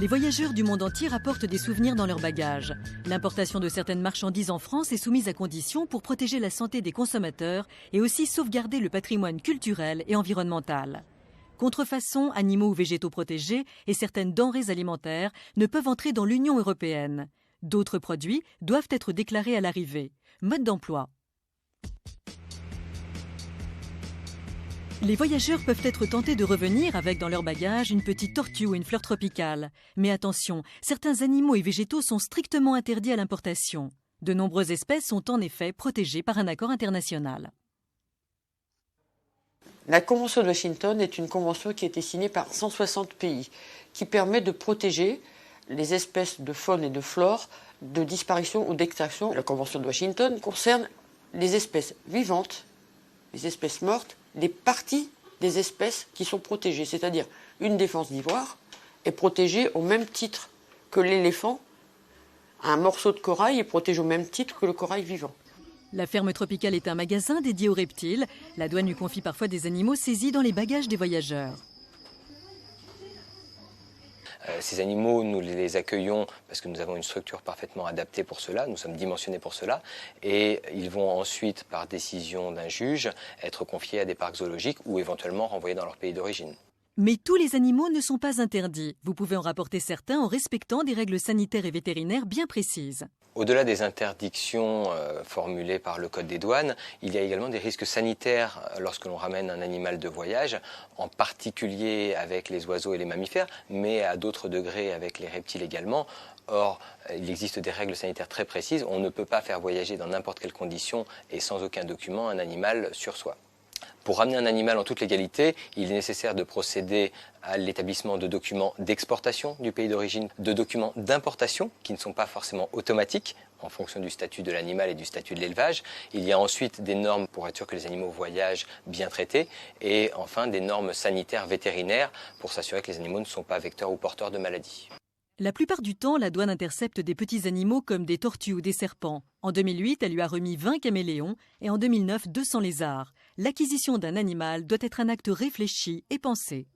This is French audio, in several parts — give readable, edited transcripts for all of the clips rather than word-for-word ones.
Les voyageurs du monde entier rapportent des souvenirs dans leurs bagages. L'importation de certaines marchandises en France est soumise à conditions pour protéger la santé des consommateurs et aussi sauvegarder le patrimoine culturel et environnemental. Contrefaçons, animaux ou végétaux protégés et certaines denrées alimentaires ne peuvent entrer dans l'Union européenne. D'autres produits doivent être déclarés à l'arrivée. Mode d'emploi. Les voyageurs peuvent être tentés de revenir avec dans leur bagage une petite tortue ou une fleur tropicale. Mais attention, certains animaux et végétaux sont strictement interdits à l'importation. De nombreuses espèces sont en effet protégées par un accord international. La Convention de Washington est une convention qui a été signée par 160 pays, qui permet de protéger les espèces de faune et de flore de disparition ou d'extinction. La Convention de Washington concerne les espèces vivantes, les espèces mortes, les parties des espèces qui sont protégées, c'est-à-dire une défense d'ivoire est protégée au même titre que l'éléphant. Un morceau de corail est protégé au même titre que le corail vivant. La ferme tropicale est un magasin dédié aux reptiles. La douane lui confie parfois des animaux saisis dans les bagages des voyageurs. Ces animaux, nous les accueillons parce que nous avons une structure parfaitement adaptée pour cela, nous sommes dimensionnés pour cela, et ils vont ensuite, par décision d'un juge, être confiés à des parcs zoologiques ou éventuellement renvoyés dans leur pays d'origine. Mais tous les animaux ne sont pas interdits. Vous pouvez en rapporter certains en respectant des règles sanitaires et vétérinaires bien précises. Au-delà des interdictions formulées par le Code des douanes, il y a également des risques sanitaires lorsque l'on ramène un animal de voyage, en particulier avec les oiseaux et les mammifères, mais à d'autres degrés avec les reptiles également. Or, il existe des règles sanitaires très précises. On ne peut pas faire voyager dans n'importe quelles conditions et sans aucun document un animal sur soi. Pour ramener un animal en toute légalité, il est nécessaire de procéder à l'établissement de documents d'exportation du pays d'origine, de documents d'importation qui ne sont pas forcément automatiques en fonction du statut de l'animal et du statut de l'élevage. Il y a ensuite des normes pour être sûr que les animaux voyagent bien traités et enfin des normes sanitaires vétérinaires pour s'assurer que les animaux ne sont pas vecteurs ou porteurs de maladies. La plupart du temps, la douane intercepte des petits animaux comme des tortues ou des serpents. En 2008, elle lui a remis 20 caméléons et en 2009, 200 lézards. L'acquisition d'un animal doit être un acte réfléchi et pensé.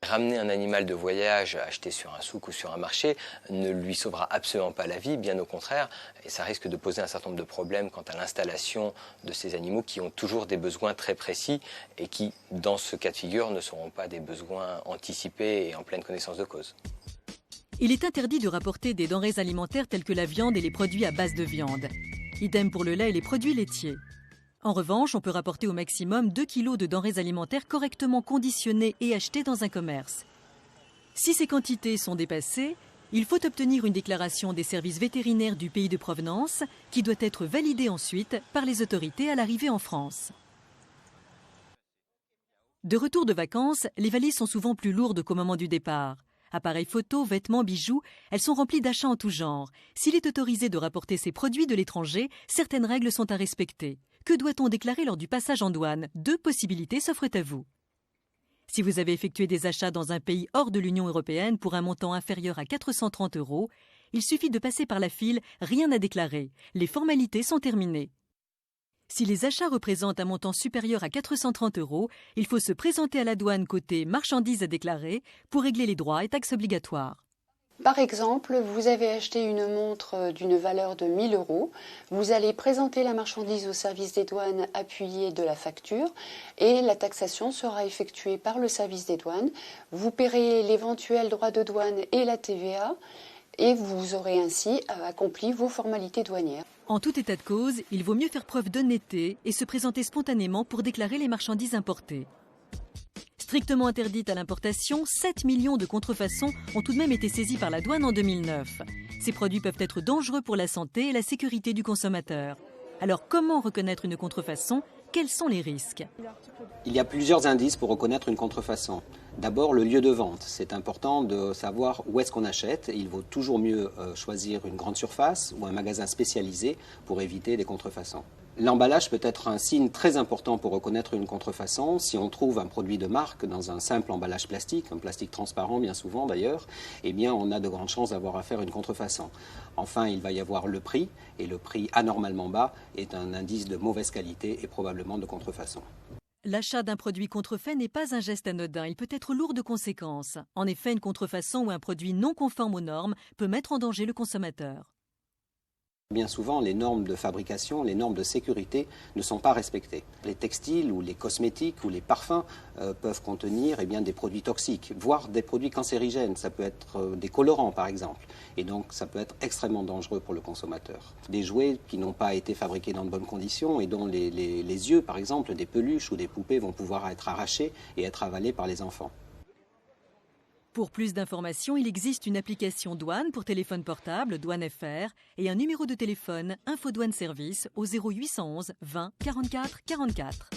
Ramener un animal de voyage acheté sur un souk ou sur un marché ne lui sauvera absolument pas la vie, bien au contraire, et ça risque de poser un certain nombre de problèmes quant à l'installation de ces animaux qui ont toujours des besoins très précis et qui, dans ce cas de figure, ne seront pas des besoins anticipés et en pleine connaissance de cause. Il est interdit de rapporter des denrées alimentaires telles que la viande et les produits à base de viande. Idem pour le lait et les produits laitiers. En revanche, on peut rapporter au maximum 2 kg de denrées alimentaires correctement conditionnées et achetées dans un commerce. Si ces quantités sont dépassées, il faut obtenir une déclaration des services vétérinaires du pays de provenance qui doit être validée ensuite par les autorités à l'arrivée en France. De retour de vacances, les valises sont souvent plus lourdes qu'au moment du départ. Appareils photos, vêtements, bijoux, elles sont remplies d'achats en tout genre. S'il est autorisé de rapporter ces produits de l'étranger, certaines règles sont à respecter. Que doit-on déclarer lors du passage en douane? 2 possibilités s'offrent à vous. Si vous avez effectué des achats dans un pays hors de l'Union européenne pour un montant inférieur à 430 €, il suffit de passer par la file, rien à déclarer. Les formalités sont terminées. Si les achats représentent un montant supérieur à 430 €, il faut se présenter à la douane côté marchandises à déclarer pour régler les droits et taxes obligatoires. Par exemple, vous avez acheté une montre d'une valeur de 1 000 €. Vous allez présenter la marchandise au service des douanes appuyé de la facture et la taxation sera effectuée par le service des douanes. Vous paierez l'éventuel droit de douane et la TVA et vous aurez ainsi accompli vos formalités douanières. En tout état de cause, il vaut mieux faire preuve d'honnêteté et se présenter spontanément pour déclarer les marchandises importées. Strictement interdites à l'importation, 7 millions de contrefaçons ont tout de même été saisis par la douane en 2009. Ces produits peuvent être dangereux pour la santé et la sécurité du consommateur. Alors comment reconnaître une contrefaçon? Quels sont les risques? Il y a plusieurs indices pour reconnaître une contrefaçon. D'abord, le lieu de vente. C'est important de savoir où est-ce qu'on achète. Il vaut toujours mieux choisir une grande surface ou un magasin spécialisé pour éviter des contrefaçons. L'emballage peut être un signe très important pour reconnaître une contrefaçon. Si on trouve un produit de marque dans un simple emballage plastique, un plastique transparent bien souvent d'ailleurs, eh bien on a de grandes chances d'avoir affaire à une contrefaçon. Enfin, il va y avoir le prix, et le prix anormalement bas est un indice de mauvaise qualité et probablement de contrefaçon. L'achat d'un produit contrefait n'est pas un geste anodin, il peut être lourd de conséquences. En effet, une contrefaçon ou un produit non conforme aux normes peut mettre en danger le consommateur. Bien souvent, les normes de fabrication, les normes de sécurité ne sont pas respectées. Les textiles ou les cosmétiques ou les parfums peuvent contenir des produits toxiques, voire des produits cancérigènes. Ça peut être des colorants, par exemple. Et donc, ça peut être extrêmement dangereux pour le consommateur. Des jouets qui n'ont pas été fabriqués dans de bonnes conditions et dont les yeux, par exemple, des peluches ou des poupées vont pouvoir être arrachés et être avalés par les enfants. Pour plus d'informations, il existe une application douane pour téléphone portable, Douane FR, et un numéro de téléphone Info Douane Service au 0811 20 44 44.